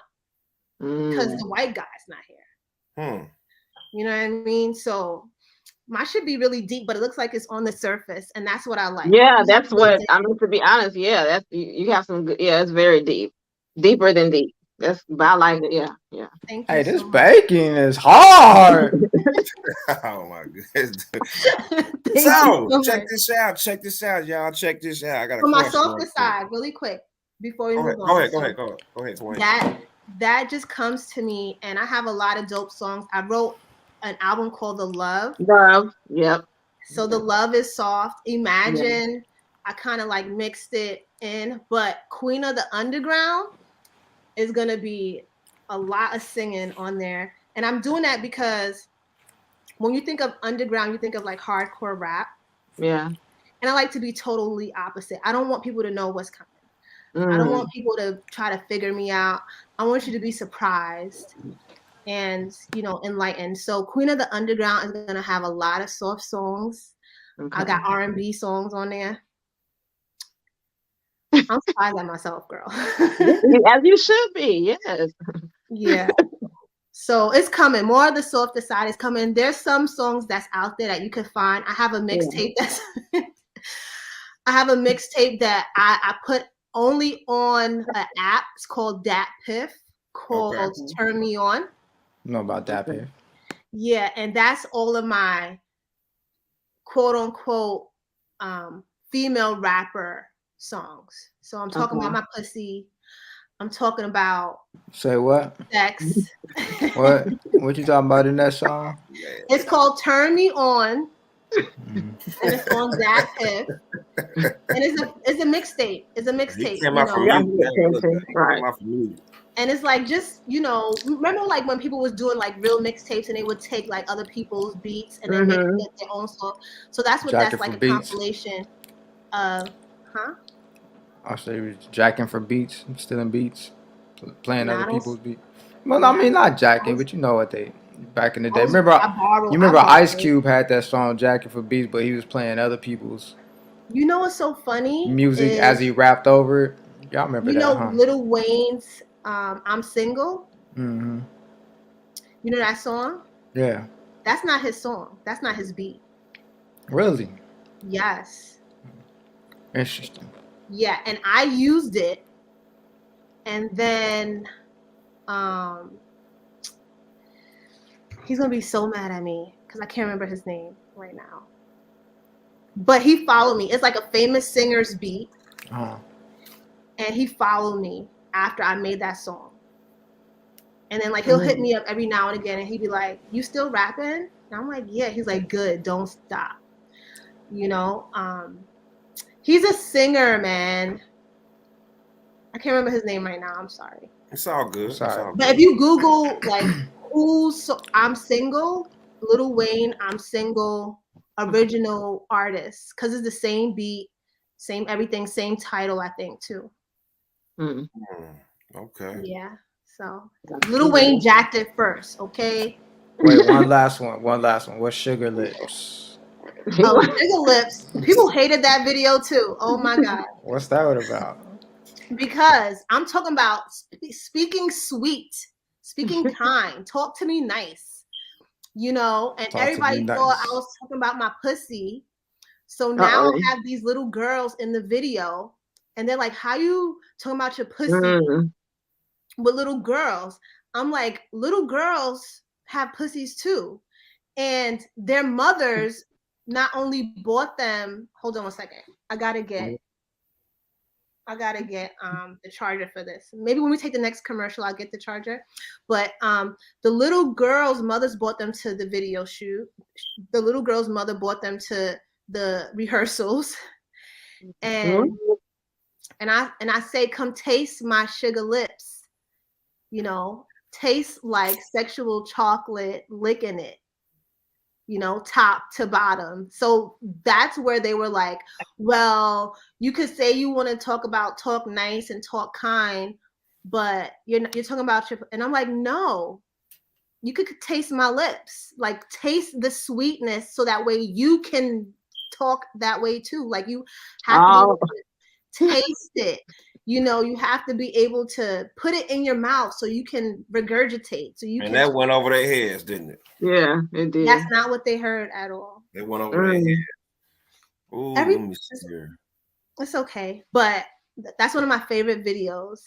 because the white guy's not here. You know what I mean? So my should be really deep, but it looks like it's on the surface, and that's what I like. Yeah, that's what I mean. To be honest, yeah, that's you have some good. Yeah, it's very deep, deeper than deep. But I like it. Yeah. Thank you. Hey, this baking is hard. Oh my goodness. So check this out, y'all. Check this out. I got a my softer side, really quick, before we move on. Go ahead. That just comes to me, and I have a lot of dope songs. I wrote an album called The Love. Yep. So The Love is soft. Imagine, I kind of like mixed it in, but Queen of the Underground is gonna be a lot of singing on there. And I'm doing that because when you think of underground, you think of like hardcore rap. Yeah. And I like to be totally opposite. I don't want people to know what's coming. I don't want people to try to figure me out. I want you to be surprised and, you know, enlightened. So Queen of the Underground is going to have a lot of soft songs. Okay. I got R&B songs on there. I'm surprised at myself, girl. As you should be, yes. Yeah. So it's coming. More of the softer side is coming. There's some songs that's out there that you can find. I have a mixtape that's I have a mixtape that I put only on an app. It's called Dat Piff, called Turn Me On. Know about that, Piff? Yeah, and that's all of my quote unquote female rapper songs. So I'm talking about my pussy. I'm talking about Say what? sex. What you talking about in that song? It's called Turn Me On. And it's on that Piff. And it's a mixtape. It's a mixtape. Came out from music. And it's like, just, you know, remember like when people was doing like real mixtapes and they would take like other people's beats and then make their own song. So that's what Jacking that's like a beats. compilation of, I say he was jacking for beats, stealing beats, playing other people's beats. Well, I mean, not jacking, but you know what they back in the day. Remember Ice Cube had that song "Jacking for Beats," but he was playing other people's. You know what's so funny? Music as he rapped over it. Y'all remember that? You know, huh? Lil Wayne's "I'm Single." Mm-hmm. You know that song? Yeah. That's not his song. That's not his beat. Really? Yes. Interesting. Yeah, and I used it, and then he's gonna be so mad at me because I can't remember his name right now. But he followed me. It's like a famous singer's beat, and he followed me after I made that song. And then like he'll hit me up every now and again, and he'd be like, "You still rapping?" And I'm like, "Yeah." He's like, "Good, don't stop." You know. He's a singer, man. I can't remember his name right now. I'm sorry. It's all good. Sorry. But if you Google like I'm Single, Lil Wayne, I'm Single, original artist, because it's the same beat, same everything, same title, I think too. Okay. Yeah. So Lil Wayne jacked it first. Okay. Wait, one last one. What's Sugar Lips? Oh, Sugar Lips. People hated that video too. Oh my God. What's that one about? Because I'm talking about speaking sweet, speaking kind, talk to me nice, you know, and everybody thought I was talking about my pussy. So now I have these little girls in the video and they're like, "How you talking about your pussy with little girls?" I'm like, little girls have pussies too. And their mothers not only bought them, hold on one second. I gotta get the charger for this. Maybe when we take the next commercial, I'll get the charger. But the little girls' mothers brought them to the video shoot. The little girl's mother brought them to the rehearsals. And I say, "Come taste my sugar lips." You know, taste like sexual chocolate, licking it. You know, top to bottom. So that's where they were like, "Well, you could say you want to talk nice and talk kind, but you're talking about your," and I'm like, "No, you could taste my lips, like taste the sweetness, so that way you can talk that way too. Like you have to taste it. You know, you have to be able to put it in your mouth so you can regurgitate. So you and that went over their heads, didn't it? Yeah, it did. That's not what they heard at all. They went over their heads. Ooh, let me see here. It's okay, but that's one of my favorite videos.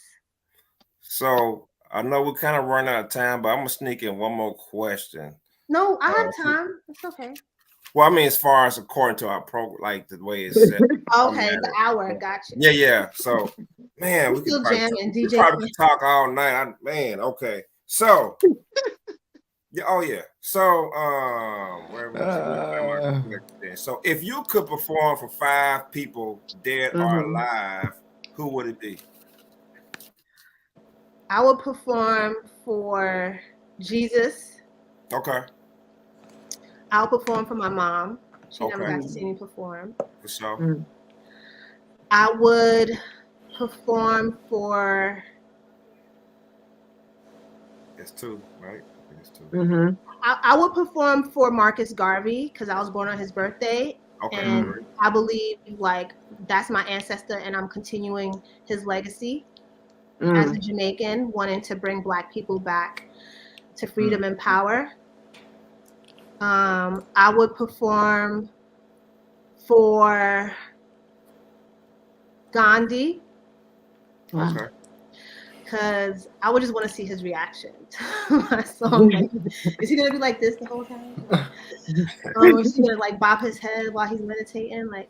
So I know we're kind of running out of time, but I'm gonna sneak in one more question. No, I have time. It's okay. Well, I mean, as far as according to our program, like the way it's set. Okay, the hour, gotcha. Yeah. So, man, we could probably talk all night. Okay. So, yeah. So, so if you could perform for 5 people, dead or alive, who would it be? I would perform for Jesus. Okay. I'll perform for my mom. She never got to see me perform. For sure. I would perform for. That's two, right? That's two. Mm-hmm. I would perform for Marcus Garvey because I was born on his birthday. Okay. And I believe like that's my ancestor, and I'm continuing his legacy as a Jamaican, wanting to bring Black people back to freedom and power. I would perform for Gandhi. Okay. Because I would just want to see his reaction to my song. Is he gonna be like this the whole time? Or is he gonna like bop his head while he's meditating? Like,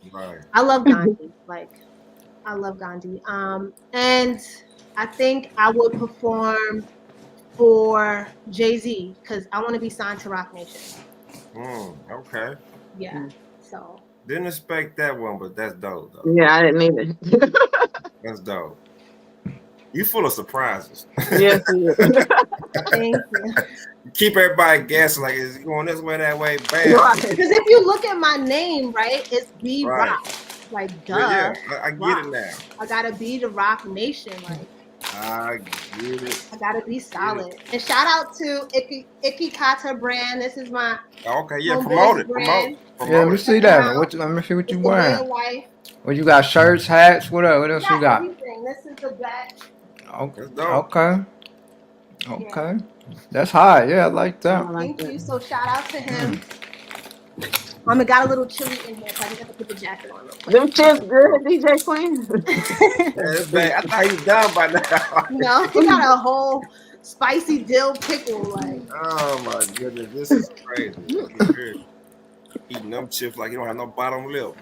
I love Gandhi. Like, I love Gandhi. And I think I would perform for Jay-Z because I want to be signed to Rock Nation. Okay. Yeah. So. Didn't expect that one, but that's dope, though. Yeah, I didn't either. That's dope. You full of surprises. Yes, thank you. Keep everybody guessing, like, is it going this way, that way? Bam. Right. Because if you look at my name, right, it's B Rock. Like, duh. Yeah, I get it now. I gotta be the Rock Nation. Like, I get it. I gotta be solid. And shout out to Akilah brand. This is my promote it. Brand. Yeah, let me see that. Let me see what you wearing. Well, you got shirts, hats. What else? What else you got? Everything. This is the back. Okay. Yeah. That's high. Yeah, I like that. Thank you. So shout out to him. I got a little chilly in here, so I just have to put the jacket on real quick. Them chips good, DJ Queen. I thought he was done by now. No, he got a whole spicy dill pickle. Like, oh my goodness, this is crazy. Eating them chips like you don't have no bottom lip.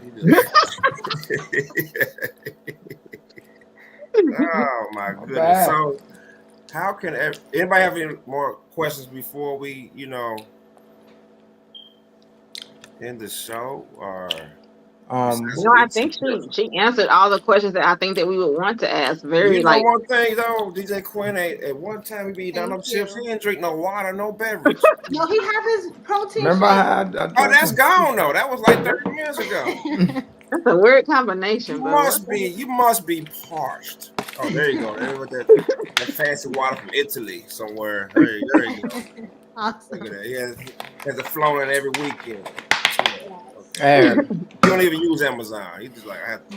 Oh my goodness. So, how can anybody have any more questions before we, end the show? Or I think she answered all the questions that I think that we would want to ask. Very one thing though, DJ Quinn, at one time he be eating them chips. He didn't drink no water, no beverage. No, he have his protein. Remember, that's gone though. That was like 30 years ago. That's a weird combination. You must be parched. Oh, there you go. There with that fancy water from Italy somewhere. There you go. Awesome. Look at that. He has a flown in every weekend. Hey. You don't even use Amazon. You just like I have to.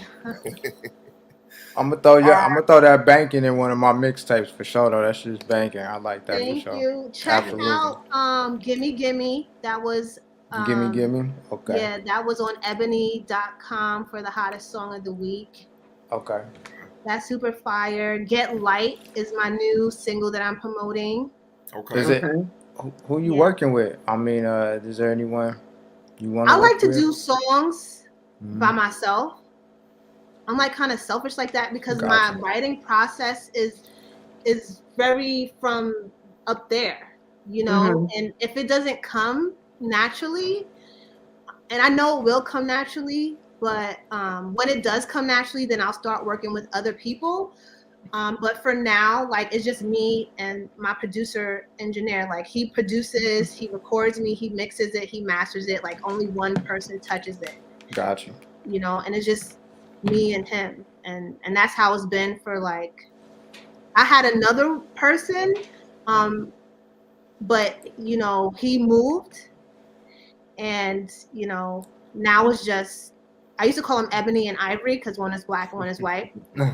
I'm gonna throw that banking in one of my mixtapes for sure though. That's just banking. I like that for sure. Thank you. Check out Gimme Gimme. That was Gimme. Okay. Yeah, that was on ebony.com for the hottest song of the week. Okay. That's super fire. Get Light is my new single that I'm promoting. Okay. Is it who you working with? I mean, is there anyone you want? I like to do songs by myself. I'm like kind of selfish like that because my writing process is very from up there, and if it doesn't come naturally, and I know it will come naturally, but when it does come naturally, then I'll start working with other people. But for now, like, it's just me and my producer engineer. Like, he produces, he records me, he mixes it, he masters it. Like, only one person touches it. Gotcha. And it's just me and him. And that's how it's been for, like, I had another person, but, he moved. And, now it's just, I used to call them Ebony and Ivory because one is black and one is white. But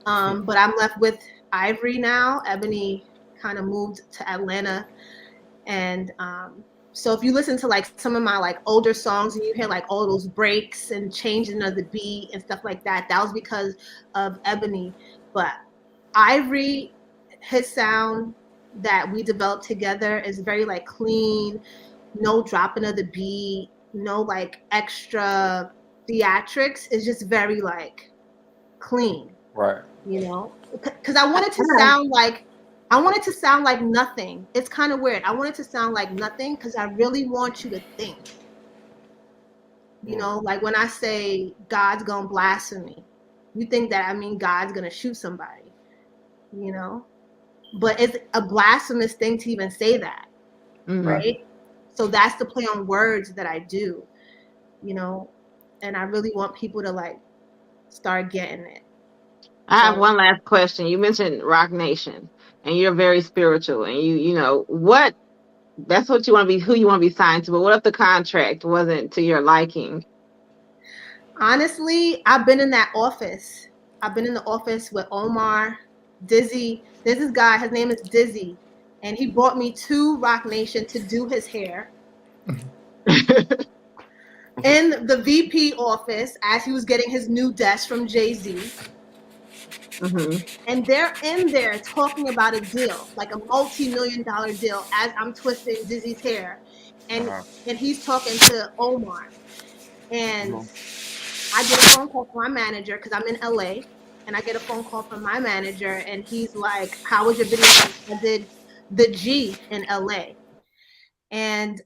I'm left with Ivory now. Ebony kind of moved to Atlanta. And so if you listen to like some of my like older songs and you hear like all those breaks and changing of the beat and stuff like that, that was because of Ebony. But Ivory, his sound that we developed together is very like clean, no dropping of the beat, no like extra theatrics. It's just very like clean, right? Because I wanted to sound like nothing. It's kind of weird. I wanted to sound like nothing because I really want you to think. Like when I say God's gonna blasphemy, you think that I mean God's gonna shoot somebody, but it's a blasphemous thing to even say that, right? So that's the play on words that I do. you know, and I really want people to like start getting it. I have one last question. You mentioned Rock Nation, and you're very spiritual, and you know what? That's what you want to be, who you want to be signed to. But what if the contract wasn't to your liking? Honestly, I've been in that office. I've been in the office with Omar, Dizzy. There's this guy, his name is Dizzy, and he brought me to Rock Nation to do his hair. In the VP office as he was getting his new desk from Jay-Z. And they're in there talking about a deal, like a multi-million-dollar deal, as I'm twisting Dizzy's hair. And he's talking to Omar. And I get a phone call from my manager because I'm in LA. And I get a phone call from my manager, and he's like, how was your video? I did the G in LA. And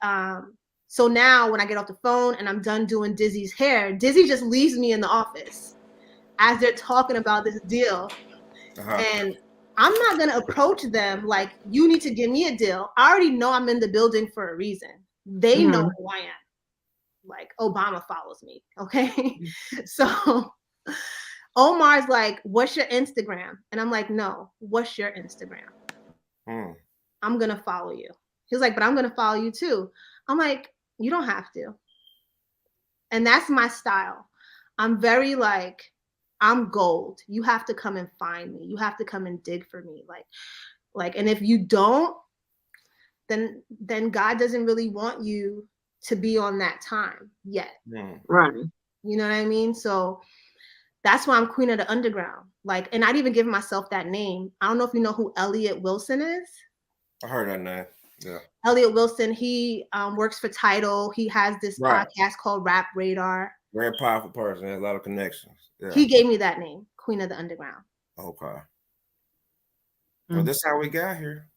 so now when I get off the phone and I'm done doing Dizzy's hair, Dizzy just leaves me in the office as they're talking about this deal. And I'm not going to approach them like, you need to give me a deal. I already know I'm in the building for a reason. They know who I am. Like, Obama follows me, okay? So Omar's like, what's your Instagram? And I'm like, no, what's your Instagram? I'm going to follow you. He was like, but I'm going to follow you too. I'm like, you don't have to. And that's my style. I'm very like, I'm gold. You have to come and find me. You have to come and dig for me. Like, and if you don't, then God doesn't really want you to be on that time yet. Right. You know what I mean? So that's why I'm Queen of the Underground. Like, and I'd even give myself that name. I don't know if you know who Elliot Wilson is. I heard that name. Yeah. Elliot Wilson, he works for Tidal. He has this podcast called Rap Radar. Very powerful person. Has a lot of connections. Yeah. He gave me that name, Queen of the Underground. Okay. Well, this is how we got here.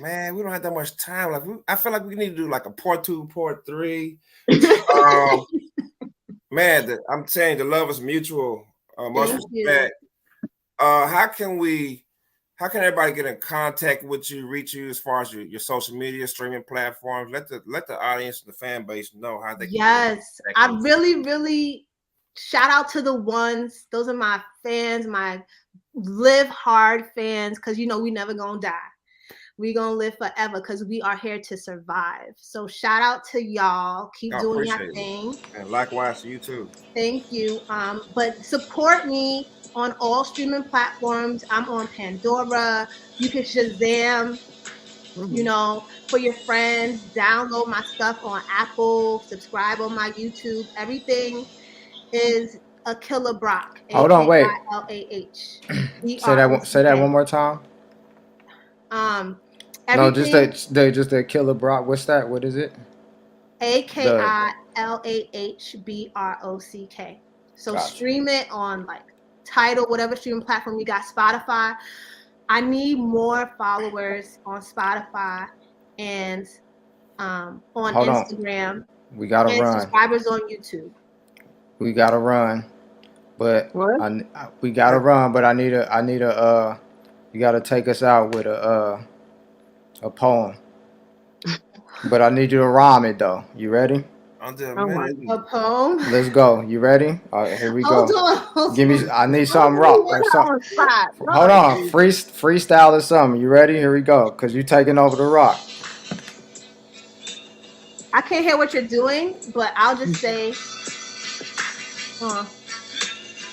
Man, we don't have that much time. Like, I feel like we need to do like a part 2, part 3. Man, I'm saying the love is mutual. Much respect. How can everybody get in contact with you, reach you as far as your social media, streaming platforms? Let the audience and the fan base know how they can. Yes, I really shout out to the ones. Those are my fans, my live hard fans, because you know we never gonna die. We gonna live forever because we are here to survive. So shout out to y'all. Keep doing your thing. And likewise to you too. Thank you. But support me on all streaming platforms. I'm on Pandora. You can Shazam, you know, for your friends. Download my stuff on Apple. Subscribe on my YouTube. Everything is Akilah Brock. Hold on, wait. Akilah. Say that one more time. No, just the Akilah Brock. What's that? What is it? Akilah Brock. So stream it on like Tidal, whatever streaming platform you got. Spotify. I need more followers on Spotify and on Instagram. We gotta run. Subscribers on YouTube. We gotta run, but we gotta run. But I need a. You gotta take us out with a poem. But I need you to rhyme it though. You ready? A poem. Let's go. You ready? All right, here we go. Hold Give me. I need something rock or something. Hold on. Freestyle or something. You ready? Here we go. Cause you taking over the rock. I can't hear what you're doing, but I'll just say,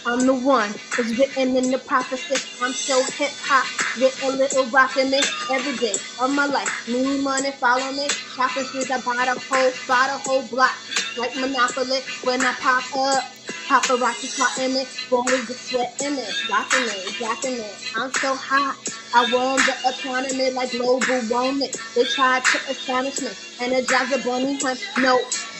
I'm the one that's written in the prophecy. I'm so hip hop with a little rock in me every day of my life. Need money, follow me. Shopping streets, I bought a whole block like Monopoly. When I pop up, paparazzi plotting me, boys the sweat in it, rocking it. I'm so hot. I won the economy like global warming. They tried to astonish me, energize a bunny hunt. No.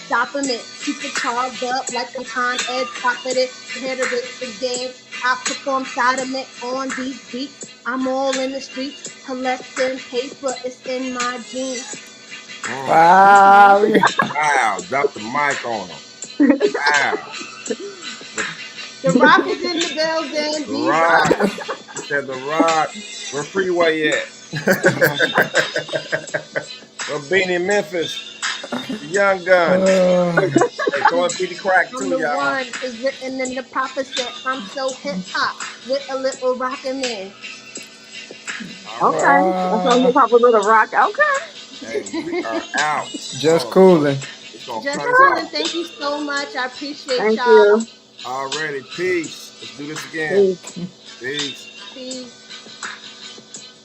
Stopping it, keep it charged up like a con ed property. Here to race the game. I perform side of it on these beats. I'm all in the streets collecting paper. It's in my jeans. Wow! Drop the mic on him. Wow! The Rock is in the building. The Rock. He said the Rock. Where Freeway at? Well, Beanie Memphis, the young gun. Hey, throwing Petey Crack too, Number y'all. one is written in the prophecy. I'm so hip hop with a little rockin' in. All Okay. right. That's why hip hop a little rock. Okay. Hey, we are out. Just cooling. It's gonna Just cut us calling. out. Thank you so much. I appreciate Thank y'all. Already. Peace. Let's do this again. you. Peace. Peace.